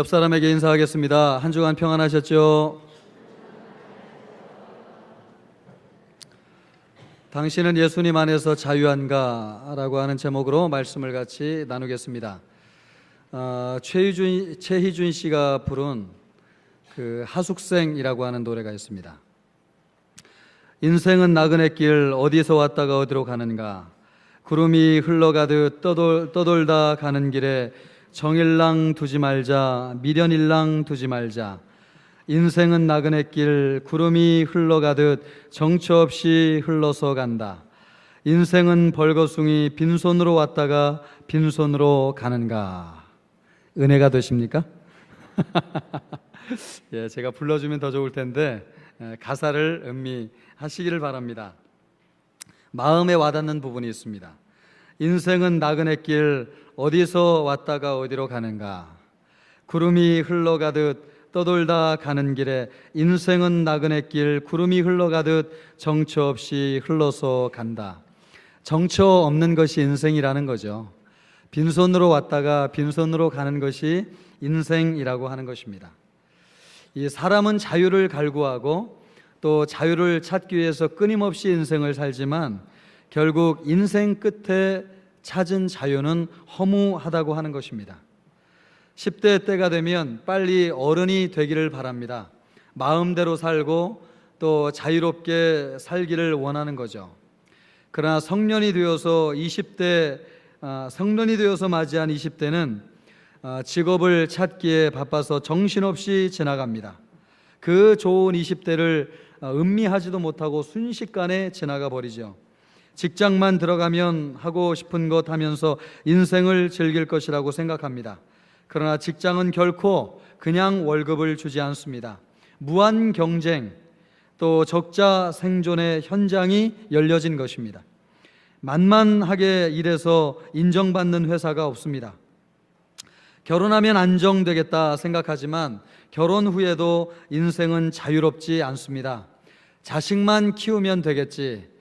옆 사람에게 인사하겠습니다. 한 주간 평안하셨죠? 당신은 예수님 안에서 자유한가? 라고 하는 제목으로 말씀을 같이 나누겠습니다. 최희준 씨가 부른 그 하숙생이라고 하는 노래가 있습니다. 인생은 나그네 길 어디서 왔다가 어디로 가는가? 구름이 흘러가듯 떠돌다 가는 길에 정일랑 두지 말자, 미련일랑 두지 말자. 인생은 나그네 길 구름이 흘러가듯 정처 없이 흘러서 간다. 인생은 벌거숭이 빈손으로 왔다가 빈손으로 가는가. 은혜가 되십니까? 예, 제가 불러주면 더 좋을 텐데 가사를 음미하시기를 바랍니다. 마음에 와닿는 부분이 있습니다. 인생은 나그네 길 어디서 왔다가 어디로 가는가? 구름이 흘러가듯 떠돌다 가는 길에 인생은 나그네 길 구름이 흘러가듯 정처 없이 흘러서 간다. 정처 없는 것이 인생이라는 거죠. 빈손으로 왔다가 빈손으로 가는 것이 인생이라고 하는 것입니다. 이 사람은 자유를 갈구하고 또 자유를 찾기 위해서 끊임없이 인생을 살지만 결국 인생 끝에 찾은 자유는 허무하다고 하는 것입니다. 10대 때가 되면 빨리 어른이 되기를 바랍니다. 마음대로 살고 또 자유롭게 살기를 원하는 거죠. 그러나 성년이 되어서 맞이한 20대는 직업을 찾기에 바빠서 정신없이 지나갑니다. 그 좋은 20대를 음미하지도 못하고 순식간에 지나가 버리죠. 직장만 들어가면 하고 싶은 것 하면서 인생을 즐길 것이라고 생각합니다. 그러나 직장은 결코 그냥 월급을 주지 않습니다. 무한 경쟁, 또 적자 생존의 현장이 열려진 것입니다. 만만하게 일해서 인정받는 회사가 없습니다. 결혼하면 안정되겠다 생각하지만 결혼 후에도 인생은 자유롭지 않습니다. 자식만 키우면 되겠지,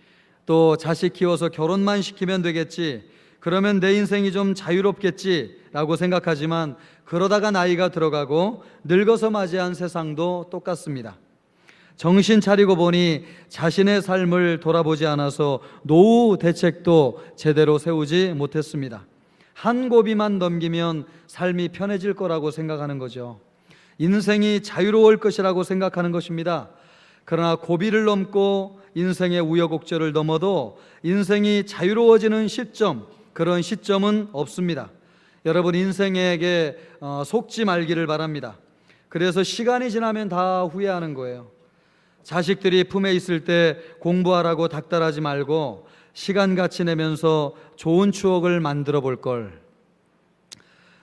또 자식 키워서 결혼만 시키면 되겠지, 그러면 내 인생이 좀 자유롭겠지 라고 생각하지만 그러다가 나이가 들어가고 늙어서 맞이한 세상도 똑같습니다. 정신 차리고 보니 자신의 삶을 돌아보지 않아서 노후 대책도 제대로 세우지 못했습니다. 한 고비만 넘기면 삶이 편해질 거라고 생각하는 거죠. 인생이 자유로울 것이라고 생각하는 것입니다. 그러나 고비를 넘고 인생의 우여곡절을 넘어도 인생이 자유로워지는 시점, 그런 시점은 없습니다. 여러분, 인생에게 속지 말기를 바랍니다. 그래서 시간이 지나면 다 후회하는 거예요. 자식들이 품에 있을 때 공부하라고 닥달하지 말고 시간 같이 내면서 좋은 추억을 만들어 볼 걸.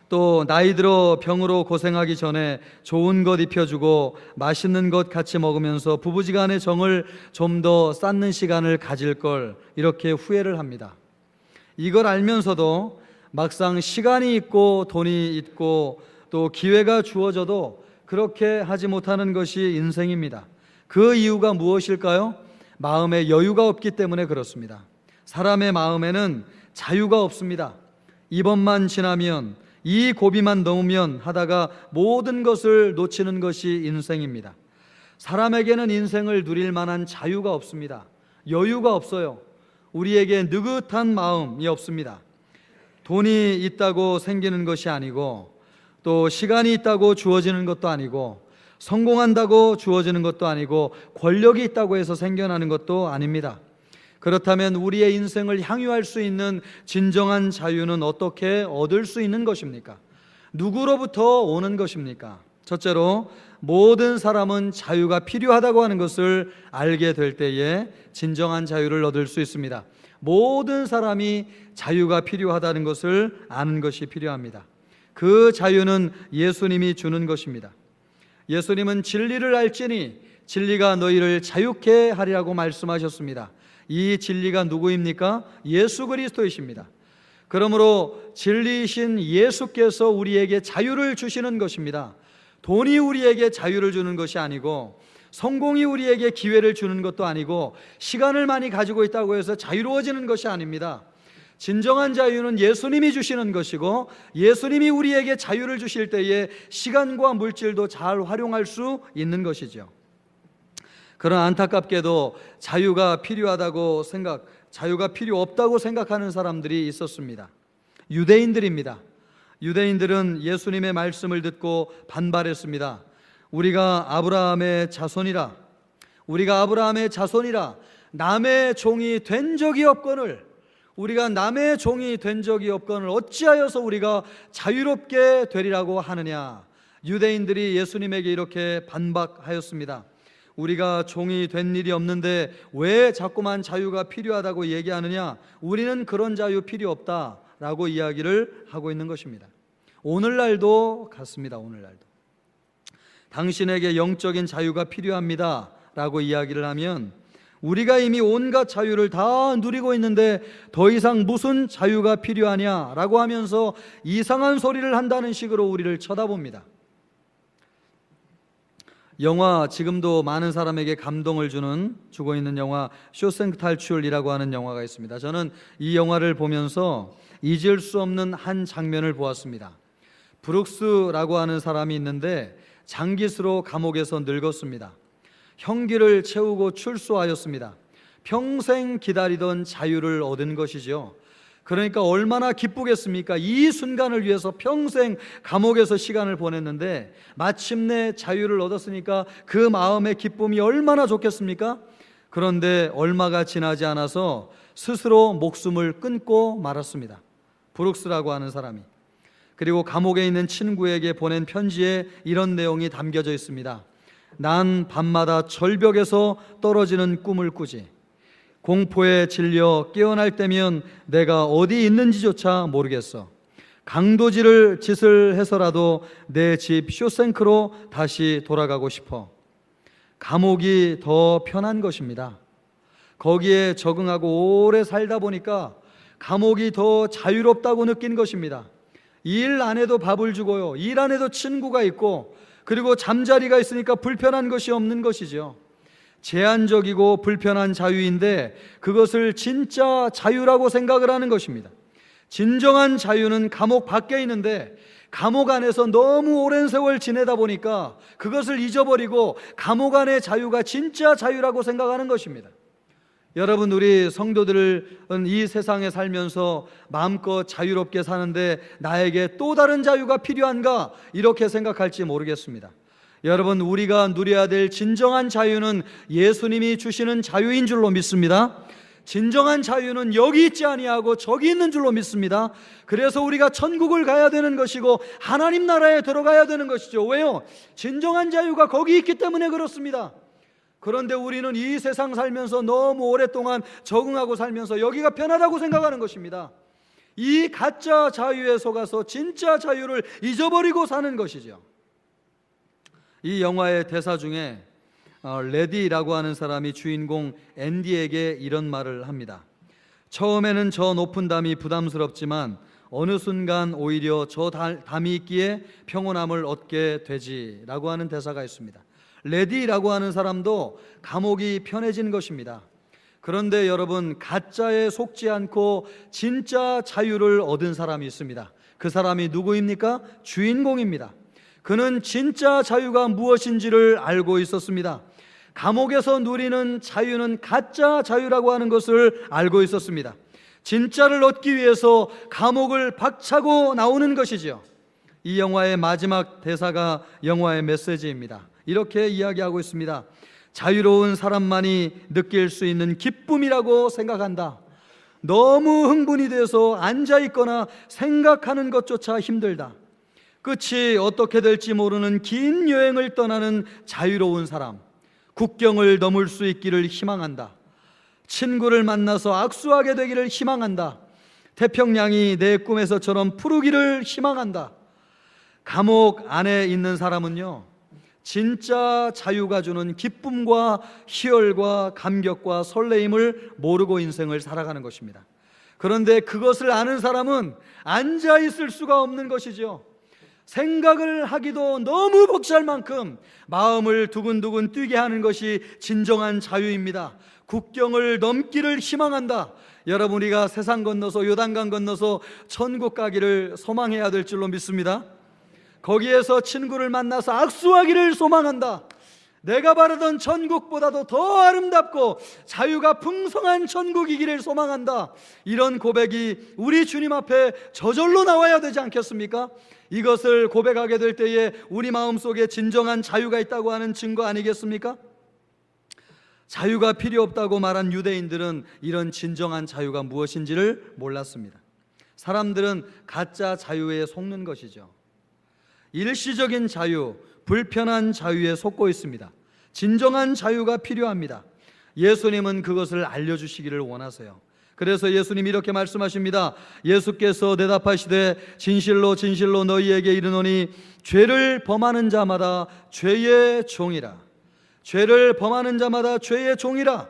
또 나이 들어 병으로 고생하기 전에 좋은 것 입혀주고 맛있는 것 같이 먹으면서 부부지간의 정을 좀 더 쌓는 시간을 가질 걸, 이렇게 후회를 합니다. 이걸 알면서도 막상 시간이 있고 돈이 있고 또 기회가 주어져도 그렇게 하지 못하는 것이 인생입니다. 그 이유가 무엇일까요? 마음에 여유가 없기 때문에 그렇습니다. 사람의 마음에는 자유가 없습니다. 이번만 지나면, 이 고비만 넘으면 하다가 모든 것을 놓치는 것이 인생입니다. 사람에게는 인생을 누릴 만한 자유가 없습니다. 여유가 없어요. 우리에게 느긋한 마음이 없습니다. 돈이 있다고 생기는 것이 아니고, 또 시간이 있다고 주어지는 것도 아니고, 성공한다고 주어지는 것도 아니고, 권력이 있다고 해서 생겨나는 것도 아닙니다. 그렇다면 우리의 인생을 향유할 수 있는 진정한 자유는 어떻게 얻을 수 있는 것입니까? 누구로부터 오는 것입니까? 첫째로, 모든 사람은 자유가 필요하다고 하는 것을 알게 될 때에 진정한 자유를 얻을 수 있습니다. 모든 사람이 자유가 필요하다는 것을 아는 것이 필요합니다. 그 자유는 예수님이 주는 것입니다. 예수님은 진리를 알지니 진리가 너희를 자유케 하리라고 말씀하셨습니다. 이 진리가 누구입니까? 예수 그리스도이십니다. 그러므로 진리이신 예수께서 우리에게 자유를 주시는 것입니다. 돈이 우리에게 자유를 주는 것이 아니고, 성공이 우리에게 기회를 주는 것도 아니고, 시간을 많이 가지고 있다고 해서 자유로워지는 것이 아닙니다. 진정한 자유는 예수님이 주시는 것이고, 예수님이 우리에게 자유를 주실 때에 시간과 물질도 잘 활용할 수 있는 것이죠. 그러나 안타깝게도 자유가 필요 없다고 생각하는 사람들이 있었습니다. 유대인들입니다. 유대인들은 예수님의 말씀을 듣고 반발했습니다. 우리가 아브라함의 자손이라 남의 종이 된 적이 없거늘 어찌하여서 우리가 자유롭게 되리라고 하느냐. 유대인들이 예수님에게 이렇게 반박하였습니다. 우리가 종이 된 일이 없는데 왜 자꾸만 자유가 필요하다고 얘기하느냐. 우리는 그런 자유 필요 없다라고 이야기를 하고 있는 것입니다. 오늘날도 같습니다. 오늘날도 당신에게 영적인 자유가 필요합니다 라고 이야기를 하면, 우리가 이미 온갖 자유를 다 누리고 있는데 더 이상 무슨 자유가 필요하냐 라고 하면서 이상한 소리를 한다는 식으로 우리를 쳐다봅니다. 영화, 지금도 많은 사람에게 감동을 주고 있는 영화 쇼생크 탈출이라고 하는 영화가 있습니다. 저는 이 영화를 보면서 잊을 수 없는 한 장면을 보았습니다. 브룩스라고 하는 사람이 있는데 장기스로 감옥에서 늙었습니다. 형기를 채우고 출소하였습니다. 평생 기다리던 자유를 얻은 것이죠. 그러니까 얼마나 기쁘겠습니까? 이 순간을 위해서 평생 감옥에서 시간을 보냈는데 마침내 자유를 얻었으니까 그 마음의 기쁨이 얼마나 좋겠습니까? 그런데 얼마가 지나지 않아서 스스로 목숨을 끊고 말았습니다. 브룩스라고 하는 사람이. 그리고 감옥에 있는 친구에게 보낸 편지에 이런 내용이 담겨져 있습니다. 난 밤마다 절벽에서 떨어지는 꿈을 꾸지. 공포에 질려 깨어날 때면 내가 어디 있는지조차 모르겠어. 강도질을 짓을 해서라도 내 집 쇼생크로 다시 돌아가고 싶어. 감옥이 더 편한 것입니다. 거기에 적응하고 오래 살다 보니까 감옥이 더 자유롭다고 느낀 것입니다. 일 안 해도 밥을 주고요, 일 안 해도 친구가 있고, 그리고 잠자리가 있으니까 불편한 것이 없는 것이죠. 제한적이고 불편한 자유인데 그것을 진짜 자유라고 생각을 하는 것입니다. 진정한 자유는 감옥 밖에 있는데 감옥 안에서 너무 오랜 세월 지내다 보니까 그것을 잊어버리고 감옥 안의 자유가 진짜 자유라고 생각하는 것입니다. 여러분, 우리 성도들은 이 세상에 살면서 마음껏 자유롭게 사는데 나에게 또 다른 자유가 필요한가, 이렇게 생각할지 모르겠습니다. 여러분, 우리가 누려야 될 진정한 자유는 예수님이 주시는 자유인 줄로 믿습니다. 진정한 자유는 여기 있지 아니하고 저기 있는 줄로 믿습니다. 그래서 우리가 천국을 가야 되는 것이고 하나님 나라에 들어가야 되는 것이죠. 왜요? 진정한 자유가 거기 있기 때문에 그렇습니다. 그런데 우리는 이 세상 살면서 너무 오랫동안 적응하고 살면서 여기가 편하다고 생각하는 것입니다. 이 가짜 자유에 속아서 진짜 자유를 잊어버리고 사는 것이죠. 이 영화의 대사 중에 레디라고 하는 사람이 주인공 앤디에게 이런 말을 합니다. 처음에는 저 높은 담이 부담스럽지만 어느 순간 오히려 저 담이 있기에 평온함을 얻게 되지라고 하는 대사가 있습니다. 레디라고 하는 사람도 감옥이 편해진 것입니다. 그런데 여러분, 가짜에 속지 않고 진짜 자유를 얻은 사람이 있습니다. 그 사람이 누구입니까? 주인공입니다. 그는 진짜 자유가 무엇인지를 알고 있었습니다. 감옥에서 누리는 자유는 가짜 자유라고 하는 것을 알고 있었습니다. 진짜를 얻기 위해서 감옥을 박차고 나오는 것이죠. 이 영화의 마지막 대사가 영화의 메시지입니다. 이렇게 이야기하고 있습니다. 자유로운 사람만이 느낄 수 있는 기쁨이라고 생각한다. 너무 흥분이 돼서 앉아있거나 생각하는 것조차 힘들다. 끝이 어떻게 될지 모르는 긴 여행을 떠나는 자유로운 사람, 국경을 넘을 수 있기를 희망한다. 친구를 만나서 악수하게 되기를 희망한다. 태평양이 내 꿈에서처럼 푸르기를 희망한다. 감옥 안에 있는 사람은요, 진짜 자유가 주는 기쁨과 희열과 감격과 설레임을 모르고 인생을 살아가는 것입니다. 그런데 그것을 아는 사람은 앉아 있을 수가 없는 것이죠. 생각을 하기도 너무 벅찰 만큼 마음을 두근두근 뛰게 하는 것이 진정한 자유입니다. 국경을 넘기를 희망한다. 여러분, 우리가 세상 건너서 요단강 건너서 천국 가기를 소망해야 될 줄로 믿습니다. 거기에서 친구를 만나서 악수하기를 소망한다. 내가 바라던 천국보다도 더 아름답고 자유가 풍성한 천국이기를 소망한다. 이런 고백이 우리 주님 앞에 저절로 나와야 되지 않겠습니까? 이것을 고백하게 될 때에 우리 마음속에 진정한 자유가 있다고 하는 증거 아니겠습니까? 자유가 필요 없다고 말한 유대인들은 이런 진정한 자유가 무엇인지를 몰랐습니다. 사람들은 가짜 자유에 속는 것이죠. 일시적인 자유, 불편한 자유에 속고 있습니다. 진정한 자유가 필요합니다. 예수님은 그것을 알려주시기를 원하세요. 그래서 예수님이 이렇게 말씀하십니다. 예수께서 대답하시되 진실로 진실로 너희에게 이르노니 죄를 범하는 자마다 죄의 종이라. 죄를 범하는 자마다 죄의 종이라.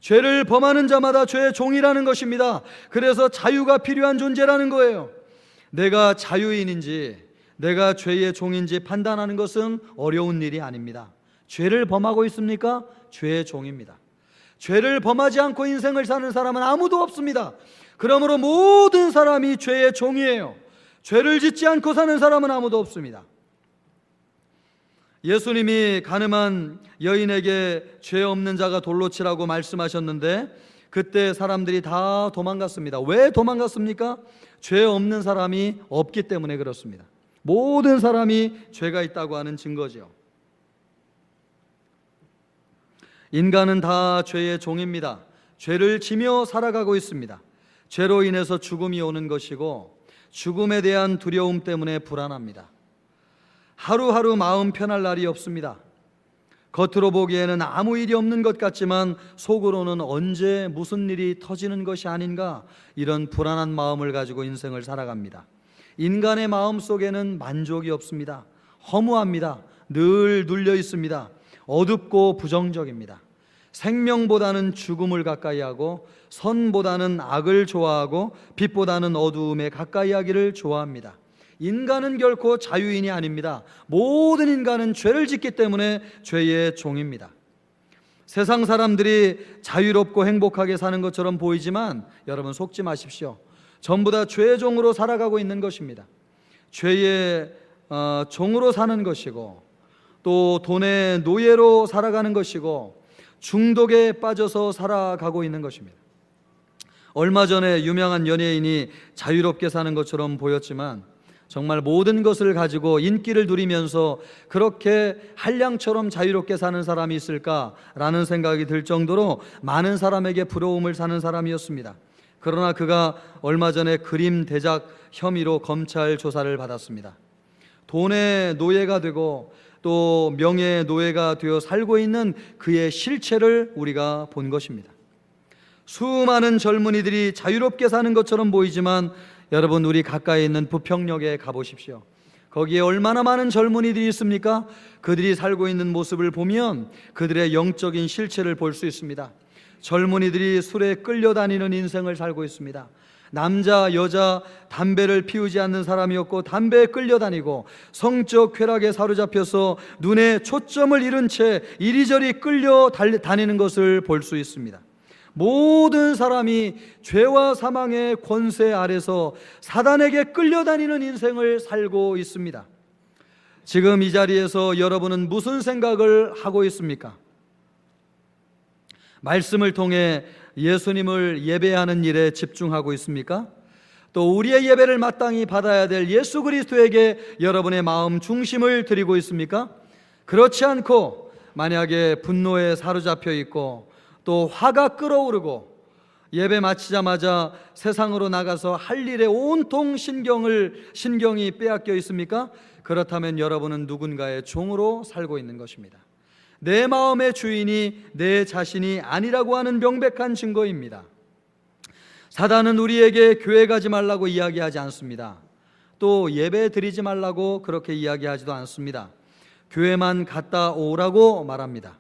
죄를 범하는 자마다 죄의 종이라는 것입니다. 그래서 자유가 필요한 존재라는 거예요. 내가 자유인인지 내가 죄의 종인지 판단하는 것은 어려운 일이 아닙니다. 죄를 범하고 있습니까? 죄의 종입니다. 죄를 범하지 않고 인생을 사는 사람은 아무도 없습니다. 그러므로 모든 사람이 죄의 종이에요. 죄를 짓지 않고 사는 사람은 아무도 없습니다. 예수님이 가늠한 여인에게 죄 없는 자가 돌로 치라고 말씀하셨는데 그때 사람들이 다 도망갔습니다. 왜 도망갔습니까? 죄 없는 사람이 없기 때문에 그렇습니다. 모든 사람이 죄가 있다고 하는 증거죠. 인간은 다 죄의 종입니다. 죄를 지며 살아가고 있습니다. 죄로 인해서 죽음이 오는 것이고 죽음에 대한 두려움 때문에 불안합니다. 하루하루 마음 편할 날이 없습니다. 겉으로 보기에는 아무 일이 없는 것 같지만 속으로는 언제 무슨 일이 터지는 것이 아닌가, 이런 불안한 마음을 가지고 인생을 살아갑니다. 인간의 마음 속에는 만족이 없습니다. 허무합니다. 늘 눌려 있습니다. 어둡고 부정적입니다. 생명보다는 죽음을 가까이하고 선보다는 악을 좋아하고 빛보다는 어두움에 가까이하기를 좋아합니다. 인간은 결코 자유인이 아닙니다. 모든 인간은 죄를 짓기 때문에 죄의 종입니다. 세상 사람들이 자유롭고 행복하게 사는 것처럼 보이지만 여러분, 속지 마십시오. 전부 다 죄의 종으로 살아가고 있는 것입니다. 죄의 종으로 사는 것이고 또 돈의 노예로 살아가는 것이고 중독에 빠져서 살아가고 있는 것입니다. 얼마 전에 유명한 연예인이 자유롭게 사는 것처럼 보였지만 정말 모든 것을 가지고 인기를 누리면서 그렇게 한량처럼 자유롭게 사는 사람이 있을까라는 생각이 들 정도로 많은 사람에게 부러움을 사는 사람이었습니다. 그러나 그가 얼마 전에 그림 대작 혐의로 검찰 조사를 받았습니다. 돈의 노예가 되고 또 명예의 노예가 되어 살고 있는 그의 실체를 우리가 본 것입니다. 수많은 젊은이들이 자유롭게 사는 것처럼 보이지만 여러분, 우리 가까이 있는 부평역에 가보십시오. 거기에 얼마나 많은 젊은이들이 있습니까? 그들이 살고 있는 모습을 보면 그들의 영적인 실체를 볼 수 있습니다. 젊은이들이 술에 끌려다니는 인생을 살고 있습니다. 남자, 여자, 담배를 피우지 않는 사람이었고 담배에 끌려다니고 성적 쾌락에 사로잡혀서 눈에 초점을 잃은 채 이리저리 끌려다니는 것을 볼 수 있습니다. 모든 사람이 죄와 사망의 권세 아래서 사단에게 끌려다니는 인생을 살고 있습니다. 지금 이 자리에서 여러분은 무슨 생각을 하고 있습니까? 말씀을 통해 예수님을 예배하는 일에 집중하고 있습니까? 또 우리의 예배를 마땅히 받아야 될 예수 그리스도에게 여러분의 마음 중심을 드리고 있습니까? 그렇지 않고 만약에 분노에 사로잡혀 있고 또 화가 끓어오르고 예배 마치자마자 세상으로 나가서 할 일에 온통 신경이 빼앗겨 있습니까? 그렇다면 여러분은 누군가의 종으로 살고 있는 것입니다. 내 마음의 주인이 내 자신이 아니라고 하는 명백한 증거입니다. 사단은 우리에게 교회 가지 말라고 이야기하지 않습니다. 또 예배 드리지 말라고 그렇게 이야기하지도 않습니다. 교회만 갔다 오라고 말합니다.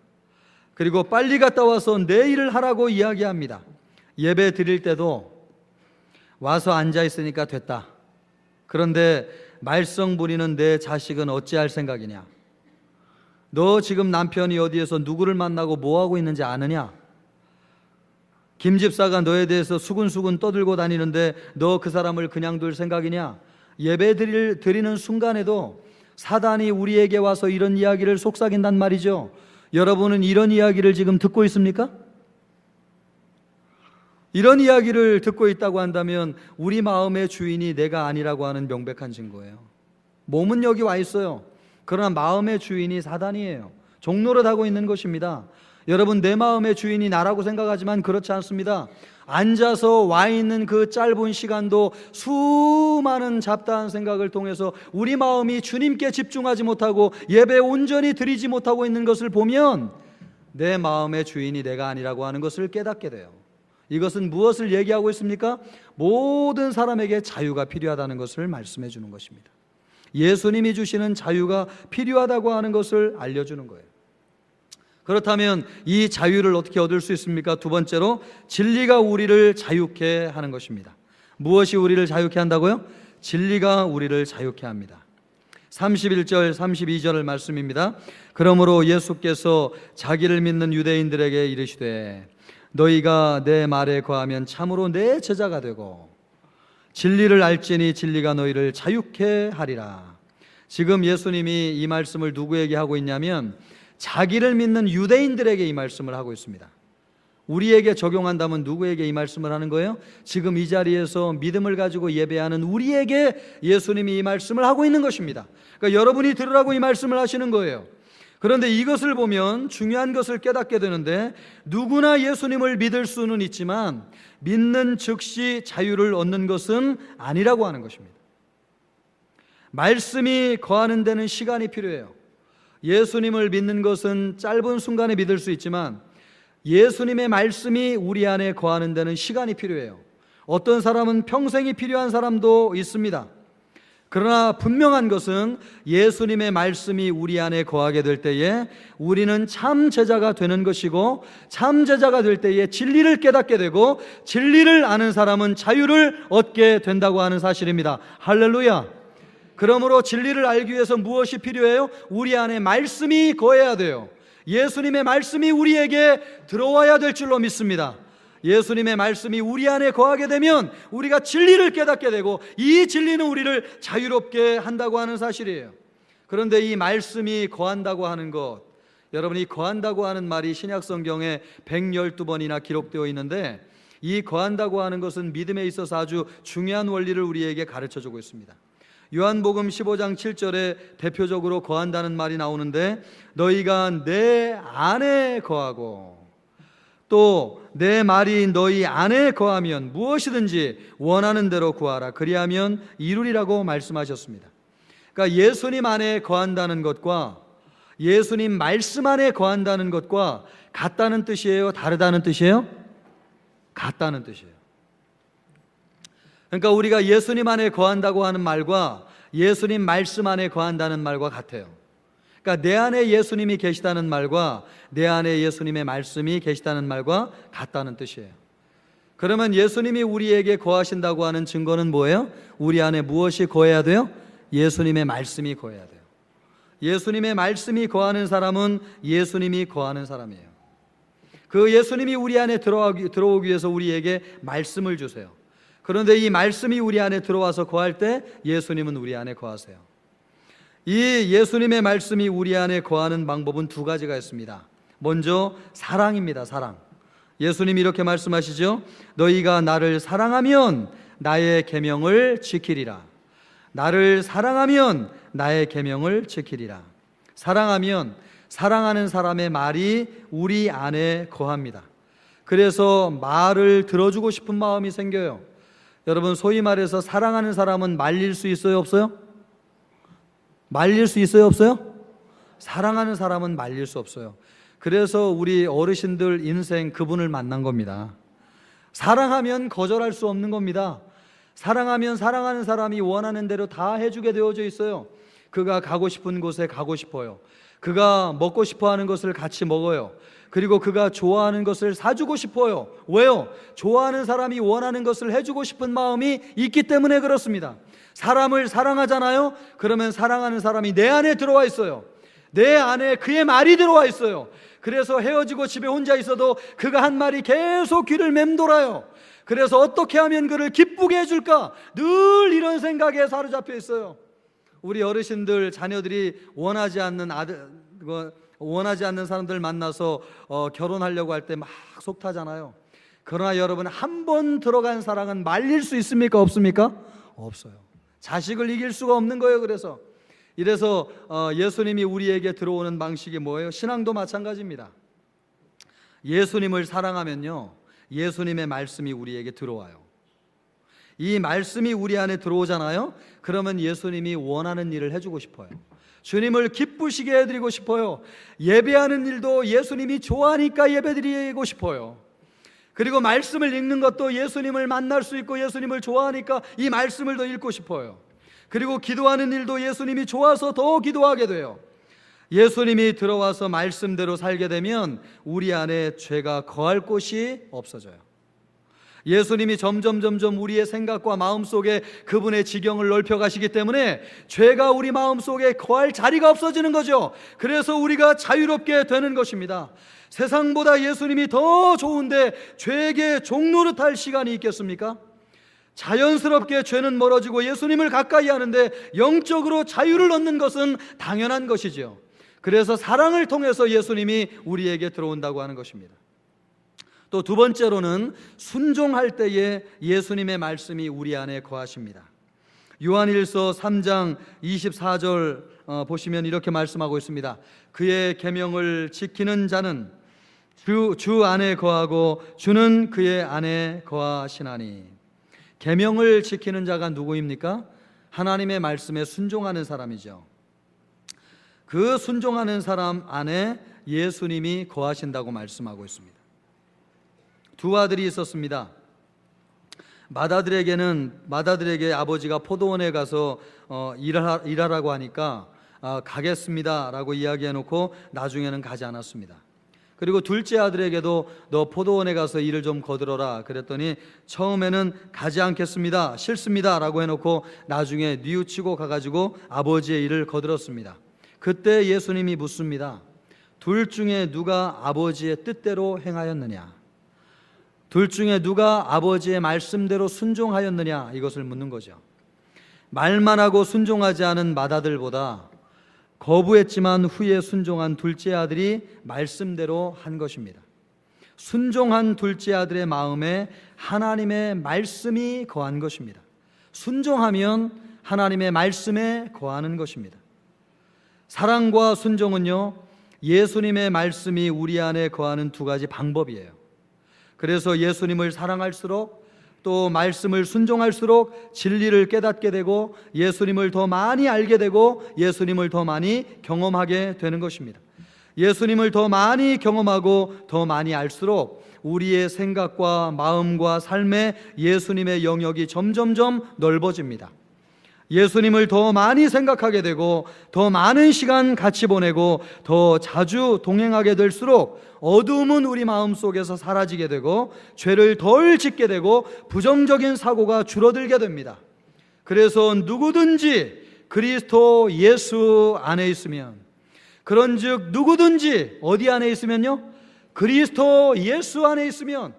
그리고 빨리 갔다 와서 내 일을 하라고 이야기합니다. 예배 드릴 때도 와서 앉아 있으니까 됐다. 그런데 말썽 부리는 내 자식은 어찌할 생각이냐? 너 지금 남편이 어디에서 누구를 만나고 뭐하고 있는지 아느냐? 김 집사가 너에 대해서 수근수근 떠들고 다니는데 너 그 사람을 그냥 둘 생각이냐? 예배 드리는 순간에도 사단이 우리에게 와서 이런 이야기를 속삭인단 말이죠. 여러분은 이런 이야기를 지금 듣고 있습니까? 이런 이야기를 듣고 있다고 한다면 우리 마음의 주인이 내가 아니라고 하는 명백한 증거예요. 몸은 여기 와 있어요. 그러나 마음의 주인이 사단이에요. 종노릇하고 있는 것입니다. 여러분, 내 마음의 주인이 나라고 생각하지만 그렇지 않습니다. 앉아서 와 있는 그 짧은 시간도 수많은 잡다한 생각을 통해서 우리 마음이 주님께 집중하지 못하고 예배 온전히 드리지 못하고 있는 것을 보면 내 마음의 주인이 내가 아니라고 하는 것을 깨닫게 돼요. 이것은 무엇을 얘기하고 있습니까? 모든 사람에게 자유가 필요하다는 것을 말씀해 주는 것입니다. 예수님이 주시는 자유가 필요하다고 하는 것을 알려주는 거예요. 그렇다면 이 자유를 어떻게 얻을 수 있습니까? 두 번째로 진리가 우리를 자유케 하는 것입니다. 무엇이 우리를 자유케 한다고요? 진리가 우리를 자유케 합니다. 31절 32절의 말씀입니다. 그러므로 예수께서 자기를 믿는 유대인들에게 이르시되 너희가 내 말에 거하면 참으로 내 제자가 되고 진리를 알지니 진리가 너희를 자유케 하리라. 지금 예수님이 이 말씀을 누구에게 하고 있냐면 자기를 믿는 유대인들에게 이 말씀을 하고 있습니다. 우리에게 적용한다면 누구에게 이 말씀을 하는 거예요? 지금 이 자리에서 믿음을 가지고 예배하는 우리에게 예수님이 이 말씀을 하고 있는 것입니다. 그러니까 여러분이 들으라고 이 말씀을 하시는 거예요. 그런데 이것을 보면 중요한 것을 깨닫게 되는데 누구나 예수님을 믿을 수는 있지만 믿는 즉시 자유를 얻는 것은 아니라고 하는 것입니다. 말씀이 거하는 데는 시간이 필요해요. 예수님을 믿는 것은 짧은 순간에 믿을 수 있지만 예수님의 말씀이 우리 안에 거하는 데는 시간이 필요해요. 어떤 사람은 평생이 필요한 사람도 있습니다. 그러나 분명한 것은 예수님의 말씀이 우리 안에 거하게 될 때에 우리는 참 제자가 되는 것이고 참 제자가 될 때에 진리를 깨닫게 되고 진리를 아는 사람은 자유를 얻게 된다고 하는 사실입니다. 할렐루야. 그러므로 진리를 알기 위해서 무엇이 필요해요? 우리 안에 말씀이 거해야 돼요. 예수님의 말씀이 우리에게 들어와야 될 줄로 믿습니다. 예수님의 말씀이 우리 안에 거하게 되면 우리가 진리를 깨닫게 되고 이 진리는 우리를 자유롭게 한다고 하는 사실이에요. 그런데 이 말씀이 거한다고 하는 것, 여러분이 거한다고 하는 말이 신약성경에 112번이나 기록되어 있는데 이 거한다고 하는 것은 믿음에 있어서 아주 중요한 원리를 우리에게 가르쳐주고 있습니다. 요한복음 15장 7절에 대표적으로 거한다는 말이 나오는데 너희가 내 안에 거하고 또 내 말이 너희 안에 거하면 무엇이든지 원하는 대로 구하라 그리하면 이루리라고 말씀하셨습니다. 그러니까 예수님 안에 거한다는 것과 예수님 말씀 안에 거한다는 것과 같다는 뜻이에요? 다르다는 뜻이에요? 같다는 뜻이에요. 그러니까 우리가 예수님 안에 거한다고 하는 말과 예수님 말씀 안에 거한다는 말과 같아요. 그러니까 내 안에 예수님이 계시다는 말과 내 안에 예수님의 말씀이 계시다는 말과 같다는 뜻이에요. 그러면 예수님이 우리에게 거하신다고 하는 증거는 뭐예요? 우리 안에 무엇이 거해야 돼요? 예수님의 말씀이 거해야 돼요. 예수님의 말씀이 거하는 사람은 예수님이 거하는 사람이에요. 그 예수님이 우리 안에 들어오기 위해서 우리에게 말씀을 주세요. 그런데 이 말씀이 우리 안에 들어와서 거할 때 예수님은 우리 안에 거하세요. 이 예수님의 말씀이 우리 안에 거하는 방법은 두 가지가 있습니다. 먼저 사랑입니다. 사랑. 예수님이 이렇게 말씀하시죠. 너희가 나를 사랑하면 나의 계명을 지키리라. 나를 사랑하면 나의 계명을 지키리라. 사랑하면 사랑하는 사람의 말이 우리 안에 거합니다. 그래서 말을 들어주고 싶은 마음이 생겨요. 여러분, 소위 말해서 사랑하는 사람은 말릴 수 있어요, 없어요? 말릴 수 있어요, 없어요? 사랑하는 사람은 말릴 수 없어요. 그래서 우리 어르신들 인생 그분을 만난 겁니다. 사랑하면 거절할 수 없는 겁니다. 사랑하면 사랑하는 사람이 원하는 대로 다 해주게 되어져 있어요. 그가 가고 싶은 곳에 가고 싶어요. 그가 먹고 싶어 하는 것을 같이 먹어요. 그리고 그가 좋아하는 것을 사주고 싶어요. 왜요? 좋아하는 사람이 원하는 것을 해주고 싶은 마음이 있기 때문에 그렇습니다. 사람을 사랑하잖아요. 그러면 사랑하는 사람이 내 안에 들어와 있어요. 내 안에 그의 말이 들어와 있어요. 그래서 헤어지고 집에 혼자 있어도 그가 한 말이 계속 귀를 맴돌아요. 그래서 어떻게 하면 그를 기쁘게 해줄까? 늘 이런 생각에 사로잡혀 있어요. 우리 어르신들 자녀들이 원하지 않는 사람들 만나서 결혼하려고 할 때 막 속타잖아요. 그러나 여러분, 한 번 들어간 사랑은 말릴 수 있습니까? 없습니까? 없어요. 자식을 이길 수가 없는 거예요. 이래서 예수님이 우리에게 들어오는 방식이 뭐예요? 신앙도 마찬가지입니다. 예수님을 사랑하면요, 예수님의 말씀이 우리에게 들어와요. 이 말씀이 우리 안에 들어오잖아요. 그러면 예수님이 원하는 일을 해주고 싶어요. 주님을 기쁘시게 해드리고 싶어요. 예배하는 일도 예수님이 좋아하니까 예배드리고 싶어요. 그리고 말씀을 읽는 것도 예수님을 만날 수 있고 예수님을 좋아하니까 이 말씀을 더 읽고 싶어요. 그리고 기도하는 일도 예수님이 좋아서 더 기도하게 돼요. 예수님이 들어와서 말씀대로 살게 되면 우리 안에 죄가 거할 곳이 없어져요. 예수님이 점점 우리의 생각과 마음 속에 그분의 지경을 넓혀 가시기 때문에 죄가 우리 마음 속에 거할 자리가 없어지는 거죠. 그래서 우리가 자유롭게 되는 것입니다. 세상보다 예수님이 더 좋은데 죄에게 종노릇할 시간이 있겠습니까? 자연스럽게 죄는 멀어지고 예수님을 가까이 하는데 영적으로 자유를 얻는 것은 당연한 것이죠. 그래서 사랑을 통해서 예수님이 우리에게 들어온다고 하는 것입니다. 또 두 번째로는 순종할 때에 예수님의 말씀이 우리 안에 거하십니다. 요한일서 3장 24절 보시면 이렇게 말씀하고 있습니다. 그의 계명을 지키는 자는 주 안에 거하고 주는 그의 안에 거하시나니. 계명을 지키는 자가 누구입니까? 하나님의 말씀에 순종하는 사람이죠. 그 순종하는 사람 안에 예수님이 거하신다고 말씀하고 있습니다. 두 아들이 있었습니다. 맏아들에게 아버지가 포도원에 가서 일하라고 하니까 가겠습니다 라고 이야기해놓고 나중에는 가지 않았습니다. 그리고 둘째 아들에게도 너 포도원에 가서 일을 좀 거들어라 그랬더니 처음에는 가지 않겠습니다, 싫습니다 라고 해놓고 나중에 뉘우치고 가가지고 아버지의 일을 거들었습니다. 그때 예수님이 묻습니다. 둘 중에 누가 아버지의 뜻대로 행하였느냐? 둘 중에 누가 아버지의 말씀대로 순종하였느냐? 이것을 묻는 거죠. 말만 하고 순종하지 않은 맏아들보다 거부했지만 후에 순종한 둘째 아들이 말씀대로 한 것입니다. 순종한 둘째 아들의 마음에 하나님의 말씀이 거한 것입니다. 순종하면 하나님의 말씀에 거하는 것입니다. 사랑과 순종은요, 예수님의 말씀이 우리 안에 거하는 두 가지 방법이에요. 그래서 예수님을 사랑할수록 또 말씀을 순종할수록 진리를 깨닫게 되고 예수님을 더 많이 알게 되고 예수님을 더 많이 경험하게 되는 것입니다. 예수님을 더 많이 경험하고 더 많이 알수록 우리의 생각과 마음과 삶에 예수님의 영역이 점점점 넓어집니다. 예수님을 더 많이 생각하게 되고 더 많은 시간 같이 보내고 더 자주 동행하게 될수록 어두움은 우리 마음속에서 사라지게 되고 죄를 덜 짓게 되고 부정적인 사고가 줄어들게 됩니다. 그래서 누구든지 그리스도 예수 안에 있으면, 그런즉 누구든지 어디 안에 있으면요? 그리스도 예수 안에 있으면,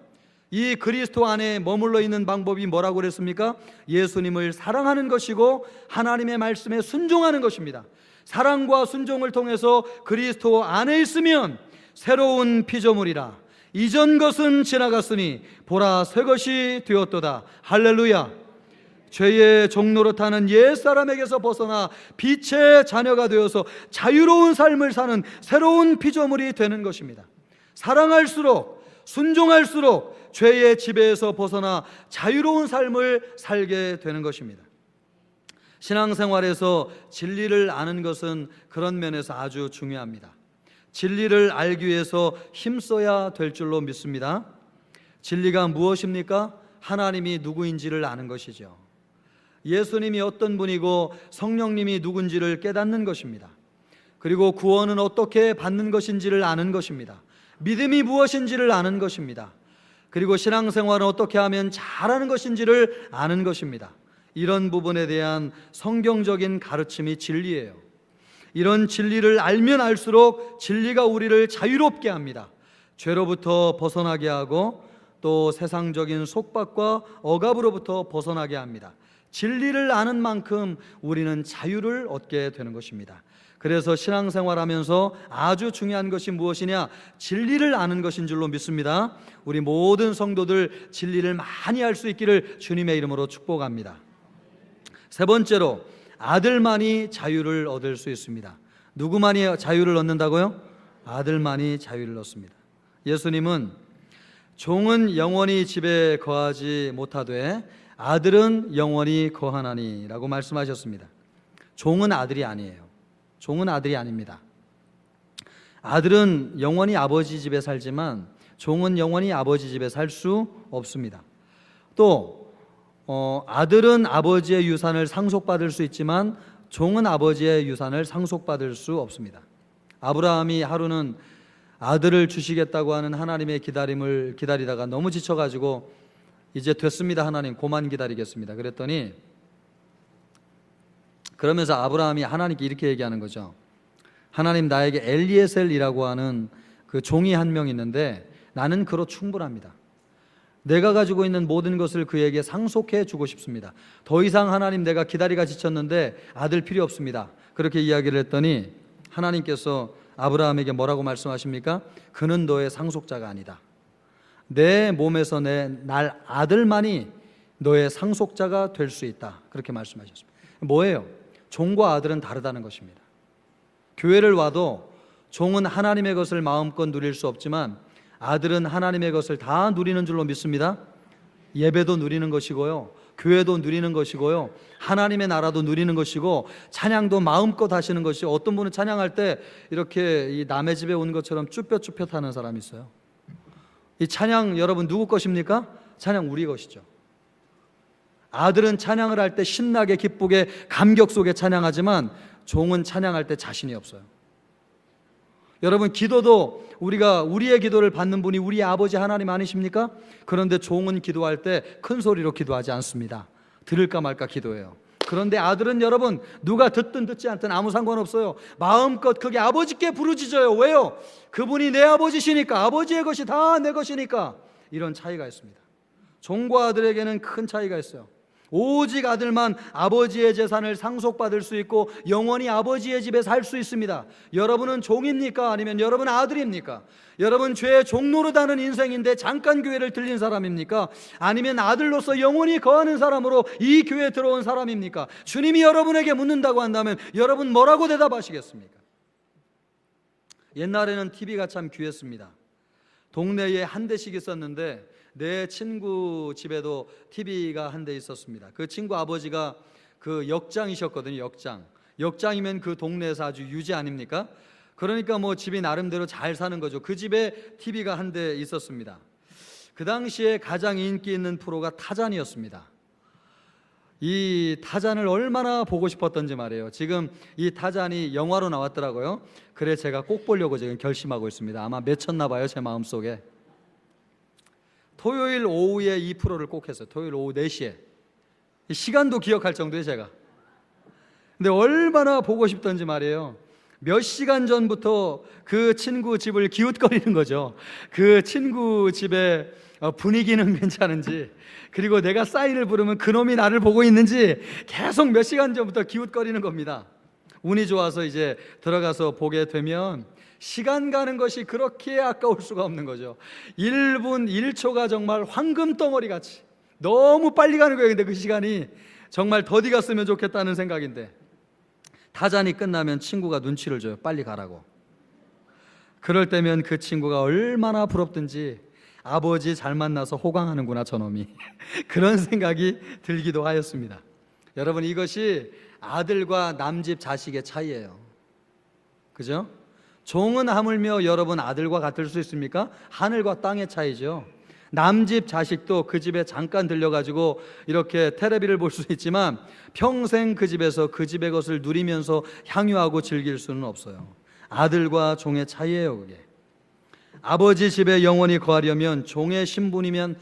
이 그리스도 안에 머물러 있는 방법이 뭐라고 그랬습니까? 예수님을 사랑하는 것이고 하나님의 말씀에 순종하는 것입니다. 사랑과 순종을 통해서 그리스도 안에 있으면 새로운 피조물이라 이전 것은 지나갔으니 보라 새 것이 되었도다. 할렐루야. 죄의 종노릇하는 옛사람에게서 벗어나 빛의 자녀가 되어서 자유로운 삶을 사는 새로운 피조물이 되는 것입니다. 사랑할수록 순종할수록 죄의 지배에서 벗어나 자유로운 삶을 살게 되는 것입니다. 신앙생활에서 진리를 아는 것은 그런 면에서 아주 중요합니다. 진리를 알기 위해서 힘써야 될 줄로 믿습니다. 진리가 무엇입니까? 하나님이 누구인지를 아는 것이죠. 예수님이 어떤 분이고 성령님이 누군지를 깨닫는 것입니다. 그리고 구원은 어떻게 받는 것인지를 아는 것입니다. 믿음이 무엇인지를 아는 것입니다. 그리고 신앙생활은 어떻게 하면 잘하는 것인지를 아는 것입니다. 이런 부분에 대한 성경적인 가르침이 진리예요. 이런 진리를 알면 알수록 진리가 우리를 자유롭게 합니다. 죄로부터 벗어나게 하고 또 세상적인 속박과 억압으로부터 벗어나게 합니다. 진리를 아는 만큼 우리는 자유를 얻게 되는 것입니다. 그래서 신앙생활하면서 아주 중요한 것이 무엇이냐? 진리를 아는 것인 줄로 믿습니다. 우리 모든 성도들 진리를 많이 알 수 있기를 주님의 이름으로 축복합니다. 세 번째로, 아들만이 자유를 얻을 수 있습니다. 누구만이 자유를 얻는다고요? 아들만이 자유를 얻습니다. 예수님은 종은 영원히 집에 거하지 못하되 아들은 영원히 거하나니 라고 말씀하셨습니다. 종은 아들이 아니에요. 종은 아들이 아닙니다. 아들은 영원히 아버지 집에 살지만 종은 영원히 아버지 집에 살 수 없습니다. 또 아들은 아버지의 유산을 상속받을 수 있지만 종은 아버지의 유산을 상속받을 수 없습니다. 아브라함이 하루는 아들을 주시겠다고 하는 하나님의 기다림을 기다리다가 너무 지쳐가지고 이제 됐습니다 하나님, 고만 기다리겠습니다 그랬더니, 그러면서 아브라함이 하나님께 이렇게 얘기하는 거죠. 하나님, 나에게 엘리에셀이라고 하는 그 종이 한 명 있는데 나는 그로 충분합니다. 내가 가지고 있는 모든 것을 그에게 상속해 주고 싶습니다. 더 이상 하나님, 내가 기다리가 지쳤는데 아들 필요 없습니다. 그렇게 이야기를 했더니 하나님께서 아브라함에게 뭐라고 말씀하십니까? 그는 너의 상속자가 아니다. 내 몸에서 날 아들만이 너의 상속자가 될 수 있다. 그렇게 말씀하셨습니다. 뭐예요? 종과 아들은 다르다는 것입니다. 교회를 와도 종은 하나님의 것을 마음껏 누릴 수 없지만 아들은 하나님의 것을 다 누리는 줄로 믿습니다. 예배도 누리는 것이고요, 교회도 누리는 것이고요, 하나님의 나라도 누리는 것이고, 찬양도 마음껏 하시는 것이, 어떤 분은 찬양할 때 이렇게 이 남의 집에 온 것처럼 쭈뼛쭈뼛 하는 사람이 있어요. 이 찬양 여러분 누구 것입니까? 찬양 우리 것이죠. 아들은 찬양을 할 때 신나게 기쁘게 감격 속에 찬양하지만 종은 찬양할 때 자신이 없어요. 여러분, 기도도 우리의 기도를 받는 분이 우리 아버지 하나님 아니십니까? 그런데 종은 기도할 때 큰 소리로 기도하지 않습니다. 들을까 말까 기도해요. 그런데 아들은 여러분, 누가 듣든 듣지 않든 아무 상관없어요. 마음껏 크게 아버지께 부르짖어요. 왜요? 그분이 내 아버지시니까, 아버지의 것이 다 내 것이니까. 이런 차이가 있습니다. 종과 아들에게는 큰 차이가 있어요. 오직 아들만 아버지의 재산을 상속받을 수 있고 영원히 아버지의 집에 살 수 있습니다. 여러분은 종입니까? 아니면 여러분 아들입니까? 여러분 죄의 종노릇하는 인생인데 잠깐 교회를 들린 사람입니까? 아니면 아들로서 영원히 거하는 사람으로 이 교회에 들어온 사람입니까? 주님이 여러분에게 묻는다고 한다면 여러분 뭐라고 대답하시겠습니까? 옛날에는 TV가 참 귀했습니다. 동네에 한 대씩 있었는데 내 친구 집에도 TV가 한 대 있었습니다. 그 친구 아버지가 그 역장이셨거든요. 역장이면 그 동네에서 아주 유지 아닙니까? 그러니까 뭐 집이 나름대로 잘 사는 거죠. 그 집에 TV가 한 대 있었습니다. 그 당시에 가장 인기 있는 프로가 타잔이었습니다. 이 타잔을 얼마나 보고 싶었던지 말이에요. 지금 이 타잔이 영화로 나왔더라고요. 그래 제가 꼭 보려고 지금 결심하고 있습니다. 아마 맺혔나 봐요, 제 마음속에. 토요일 오후에 이 프로를 꼭 했어요. 토요일 오후 4시에. 시간도 기억할 정도에 제가. 근데 얼마나 보고 싶던지 말이에요. 몇 시간 전부터 그 친구 집을 기웃거리는 거죠. 그 친구 집의 분위기는 괜찮은지, 그리고 내가 사인을 부르면 그놈이 나를 보고 있는지 계속 몇 시간 전부터 기웃거리는 겁니다. 운이 좋아서 이제 들어가서 보게 되면 시간 가는 것이 그렇게 아까울 수가 없는 거죠. 1분 1초가 정말 황금 덩어리 같이 너무 빨리 가는 거예요. 근데 그 시간이 정말 더디 갔으면 좋겠다는 생각인데, 타잔이 끝나면 친구가 눈치를 줘요. 빨리 가라고. 그럴 때면 그 친구가 얼마나 부럽든지, 아버지 잘 만나서 호강하는구나 저놈이 그런 생각이 들기도 하였습니다. 여러분, 이것이 아들과 남집 자식의 차이예요. 그죠? 종은 하물며 여러분 아들과 같을 수 있습니까? 하늘과 땅의 차이죠. 남집 자식도 그 집에 잠깐 들려가지고 이렇게 텔레비를 볼 수 있지만 평생 그 집에서 그 집의 것을 누리면서 향유하고 즐길 수는 없어요. 아들과 종의 차이예요. 그게 아버지 집에 영원히 거하려면 종의 신분이면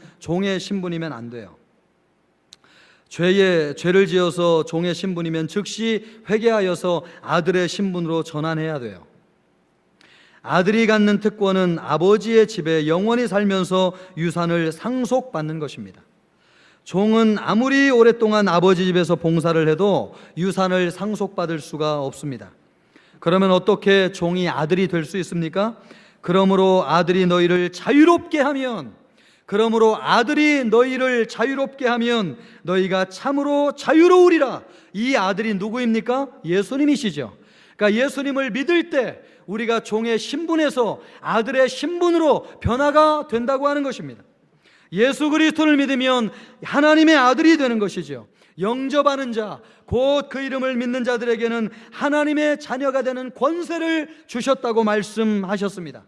안 돼요. 죄를 지어서 종의 신분이면 즉시 회개하여서 아들의 신분으로 전환해야 돼요. 아들이 갖는 특권은 아버지의 집에 영원히 살면서 유산을 상속받는 것입니다. 종은 아무리 오랫동안 아버지 집에서 봉사를 해도 유산을 상속받을 수가 없습니다. 그러면 어떻게 종이 아들이 될 수 있습니까? 그러므로 아들이 너희를 자유롭게 하면 너희가 참으로 자유로우리라. 이 아들이 누구입니까? 예수님이시죠. 그러니까 예수님을 믿을 때 우리가 종의 신분에서 아들의 신분으로 변화가 된다고 하는 것입니다. 예수 그리스도를 믿으면 하나님의 아들이 되는 것이죠. 영접하는 자, 곧 그 이름을 믿는 자들에게는 하나님의 자녀가 되는 권세를 주셨다고 말씀하셨습니다.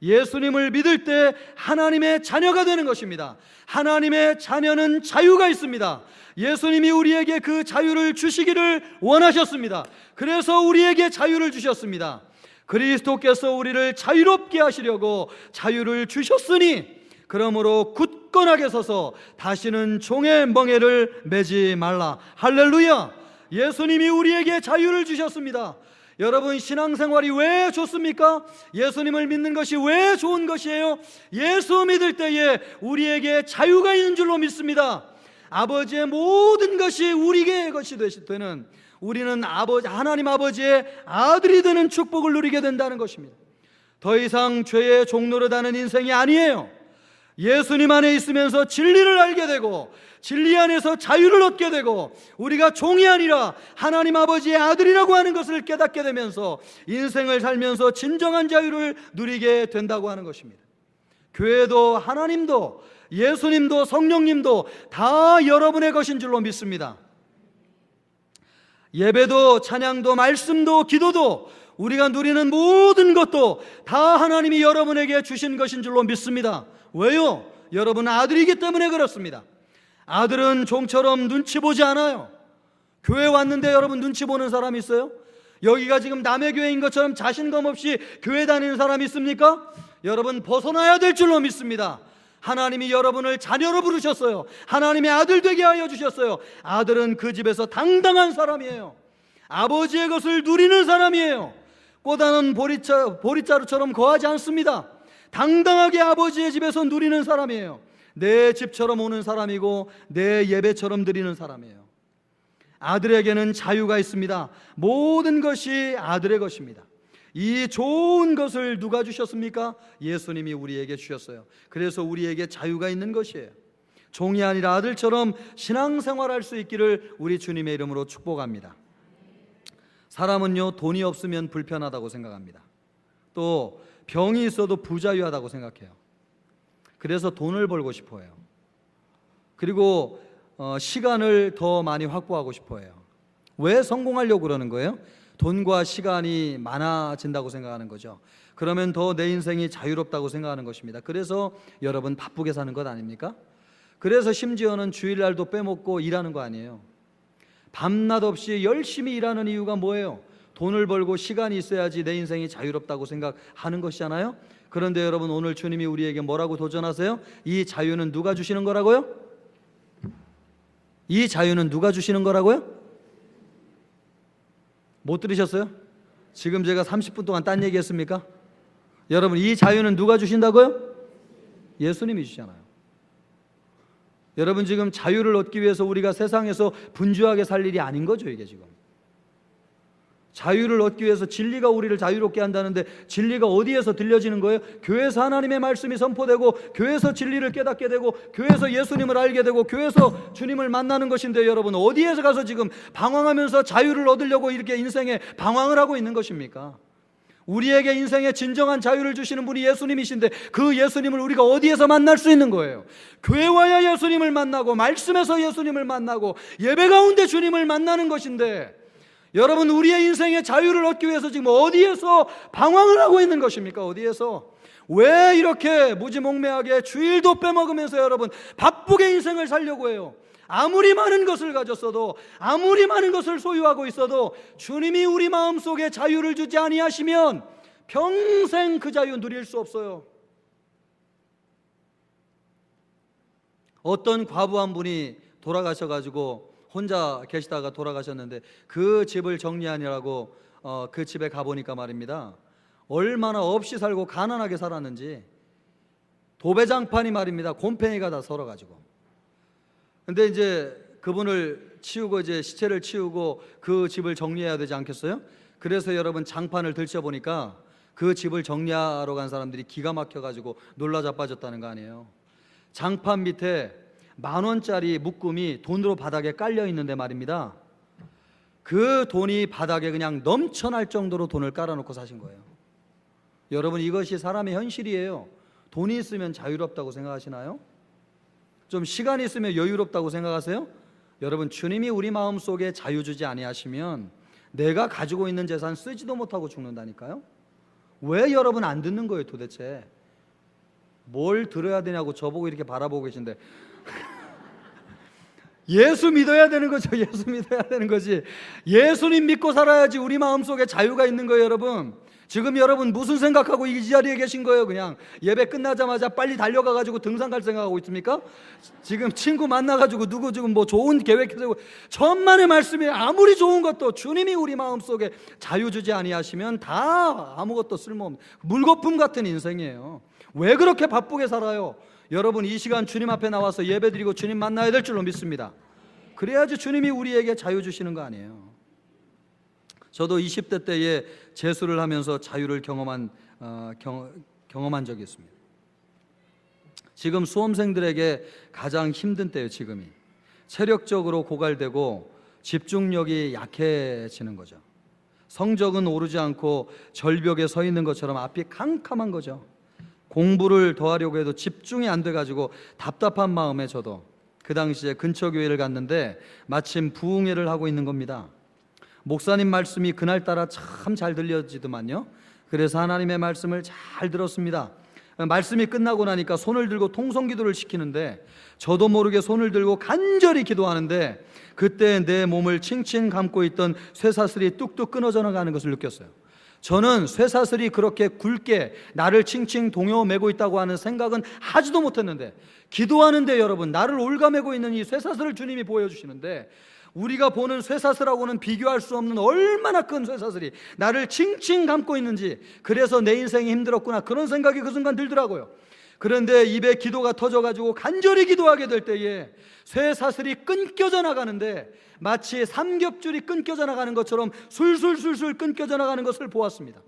예수님을 믿을 때 하나님의 자녀가 되는 것입니다. 하나님의 자녀는 자유가 있습니다. 예수님이 우리에게 그 자유를 주시기를 원하셨습니다. 그래서 우리에게 자유를 주셨습니다. 그리스도께서 우리를 자유롭게 하시려고 자유를 주셨으니 그러므로 굳건하게 서서 다시는 종의 멍에를 매지 말라. 할렐루야! 예수님이 우리에게 자유를 주셨습니다. 여러분, 신앙생활이 왜 좋습니까? 예수님을 믿는 것이 왜 좋은 것이에요? 예수 믿을 때에 우리에게 자유가 있는 줄로 믿습니다. 아버지의 모든 것이 우리의 것이 되는, 우리는 하나님 아버지의 아들이 되는 축복을 누리게 된다는 것입니다. 더 이상 죄의 종노릇하는 인생이 아니에요. 예수님 안에 있으면서 진리를 알게 되고 진리 안에서 자유를 얻게 되고 우리가 종이 아니라 하나님 아버지의 아들이라고 하는 것을 깨닫게 되면서 인생을 살면서 진정한 자유를 누리게 된다고 하는 것입니다. 교회도 하나님도 예수님도 성령님도 다 여러분의 것인 줄로 믿습니다. 예배도 찬양도 말씀도 기도도 우리가 누리는 모든 것도 다 하나님이 여러분에게 주신 것인 줄로 믿습니다. 왜요? 여러분은 아들이기 때문에 그렇습니다. 아들은 종처럼 눈치 보지 않아요. 교회 왔는데 여러분 눈치 보는 사람 있어요? 여기가 지금 남의 교회인 것처럼 자신감 없이 교회 다니는 사람 있습니까? 여러분 벗어나야 될 줄로 믿습니다. 하나님이 여러분을 자녀로 부르셨어요. 하나님의 아들 되게 하여 주셨어요. 아들은 그 집에서 당당한 사람이에요. 아버지의 것을 누리는 사람이에요. 꼬다는 보리자루처럼 거하지 않습니다. 당당하게 아버지의 집에서 누리는 사람이에요. 내 집처럼 오는 사람이고 내 예배처럼 드리는 사람이에요. 아들에게는 자유가 있습니다. 모든 것이 아들의 것입니다. 이 좋은 것을 누가 주셨습니까? 예수님이 우리에게 주셨어요. 그래서 우리에게 자유가 있는 것이에요. 종이 아니라 아들처럼 신앙생활할 수 있기를 우리 주님의 이름으로 축복합니다. 사람은요, 돈이 없으면 불편하다고 생각합니다. 또 병이 있어도 부자유하다고 생각해요. 그래서 돈을 벌고 싶어 해요. 그리고 시간을 더 많이 확보하고 싶어 해요. 왜 성공하려고 그러는 거예요? 돈과 시간이 많아진다고 생각하는 거죠. 그러면 더 내 인생이 자유롭다고 생각하는 것입니다. 그래서 여러분 바쁘게 사는 것 아닙니까? 그래서 심지어는 주일날도 빼먹고 일하는 거 아니에요. 밤낮 없이 열심히 일하는 이유가 뭐예요? 돈을 벌고 시간이 있어야지 내 인생이 자유롭다고 생각하는 것이잖아요. 그런데 여러분, 오늘 주님이 우리에게 뭐라고 도전하세요? 이 자유는 누가 주시는 거라고요? 이 자유는 누가 주시는 거라고요? 못 들으셨어요? 지금 제가 30분 동안 딴 얘기 했습니까? 여러분, 이 자유는 누가 주신다고요? 예수님이 주시잖아요. 여러분, 지금 자유를 얻기 위해서 우리가 세상에서 분주하게 살 일이 아닌 거죠. 이게 지금 자유를 얻기 위해서 진리가 우리를 자유롭게 한다는데 진리가 어디에서 들려지는 거예요? 교회에서 하나님의 말씀이 선포되고 교회에서 진리를 깨닫게 되고 교회에서 예수님을 알게 되고 교회에서 주님을 만나는 것인데, 여러분 어디에서 가서 지금 방황하면서 자유를 얻으려고 이렇게 인생에 방황을 하고 있는 것입니까? 우리에게 인생의 진정한 자유를 주시는 분이 예수님이신데 그 예수님을 우리가 어디에서 만날 수 있는 거예요? 교회 와야 예수님을 만나고 말씀에서 예수님을 만나고 예배 가운데 주님을 만나는 것인데, 여러분 우리의 인생의 자유를 얻기 위해서 지금 어디에서 방황을 하고 있는 것입니까? 어디에서? 왜 이렇게 무지몽매하게 주일도 빼먹으면서 여러분 바쁘게 인생을 살려고 해요? 아무리 많은 것을 가졌어도, 아무리 많은 것을 소유하고 있어도 주님이 우리 마음속에 자유를 주지 아니하시면 평생 그 자유 누릴 수 없어요. 어떤 과부 한 분이 돌아가셔가지고 혼자 계시다가 돌아가셨는데 그 집을 정리하느라고 그 집에 가보니까 말입니다, 얼마나 없이 살고 가난하게 살았는지 도배장판이 말입니다, 곰팡이가 다 설어가지고. 근데 이제 그분을 치우고 이제 시체를 치우고 그 집을 정리해야 되지 않겠어요? 그래서 여러분 장판을 들춰보니까 그 집을 정리하러 간 사람들이 기가 막혀가지고 놀라 자빠졌다는 거 아니에요. 장판 밑에 10,000원짜리 묶음이 돈으로 바닥에 깔려 있는데 말입니다, 그 돈이 바닥에 그냥 넘쳐날 정도로 돈을 깔아놓고 사신 거예요. 여러분, 이것이 사람의 현실이에요. 돈이 있으면 자유롭다고 생각하시나요? 좀 시간이 있으면 여유롭다고 생각하세요? 여러분, 주님이 우리 마음속에 자유 주지 아니하시면 내가 가지고 있는 재산 쓰지도 못하고 죽는다니까요. 왜 여러분 안 듣는 거예요 도대체? 뭘 들어야 되냐고 저보고 이렇게 바라보고 계신데 예수 믿어야 되는 거죠. 예수 믿어야 되는 거지. 예수님 믿고 살아야지 우리 마음속에 자유가 있는 거예요. 여러분, 지금 여러분 무슨 생각하고 이 자리에 계신 거예요? 그냥 예배 끝나자마자 빨리 달려가가지고 등산 갈 생각하고 있습니까? 지금 친구 만나가지고 누구 지금 뭐 좋은 계획해서, 천만의 말씀이 아무리 좋은 것도 주님이 우리 마음속에 자유 주지 아니하시면 다 아무것도 쓸모없는 물거품 같은 인생이에요. 왜 그렇게 바쁘게 살아요? 여러분, 이 시간 주님 앞에 나와서 예배드리고 주님 만나야 될 줄로 믿습니다. 그래야지 주님이 우리에게 자유 주시는 거 아니에요. 저도 20대 때에 재수를 하면서 자유를 경험한 적이 있습니다. 지금 수험생들에게 가장 힘든 때예요. 지금이 체력적으로 고갈되고 집중력이 약해지는 거죠. 성적은 오르지 않고 절벽에 서 있는 것처럼 앞이 캄캄한 거죠. 공부를 더 하려고 해도 집중이 안 돼가지고 답답한 마음에 저도 그 당시에 근처 교회를 갔는데 마침 부흥회를 하고 있는 겁니다. 목사님 말씀이 그날따라 참 잘 들려지더만요. 그래서 하나님의 말씀을 잘 들었습니다. 말씀이 끝나고 나니까 손을 들고 통성기도를 시키는데 저도 모르게 손을 들고 간절히 기도하는데 그때 내 몸을 칭칭 감고 있던 쇠사슬이 뚝뚝 끊어져 나가는 것을 느꼈어요. 저는 쇠사슬이 그렇게 굵게 나를 칭칭 동여매고 있다고 하는 생각은 하지도 못했는데, 기도하는데 여러분 나를 올가매고 있는 이 쇠사슬을 주님이 보여주시는데, 우리가 보는 쇠사슬하고는 비교할 수 없는 얼마나 큰 쇠사슬이 나를 칭칭 감고 있는지, 그래서 내 인생이 힘들었구나 그런 생각이 그 순간 들더라고요. 그런데 입에 기도가 터져가지고 간절히 기도하게 될 때에 쇠사슬이 끊겨져 나가는데 마치 삼겹줄이 끊겨져 나가는 것처럼 술술술술 끊겨져 나가는 것을 보았습니다.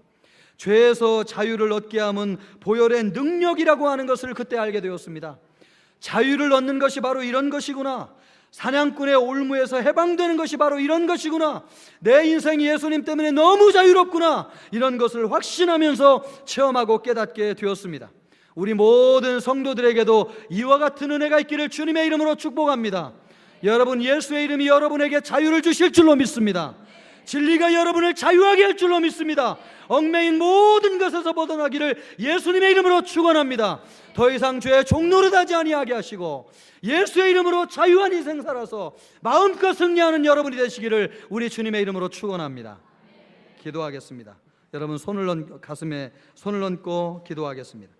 죄에서 자유를 얻게 함은 보혈의 능력이라고 하는 것을 그때 알게 되었습니다. 자유를 얻는 것이 바로 이런 것이구나. 사냥꾼의 올무에서 해방되는 것이 바로 이런 것이구나. 내 인생이 예수님 때문에 너무 자유롭구나. 이런 것을 확신하면서 체험하고 깨닫게 되었습니다. 우리 모든 성도들에게도 이와 같은 은혜가 있기를 주님의 이름으로 축복합니다. 여러분, 예수의 이름이 여러분에게 자유를 주실 줄로 믿습니다. 진리가 여러분을 자유하게 할 줄로 믿습니다. 얽매인 모든 것에서 벗어나기를 예수님의 이름으로 축원합니다. 더 이상 죄의 종노릇하지 아니하게 하시고 예수의 이름으로 자유한 인생 살아서 마음껏 승리하는 여러분이 되시기를 우리 주님의 이름으로 축원합니다. 기도하겠습니다. 여러분, 가슴에 손을 얹고 기도하겠습니다.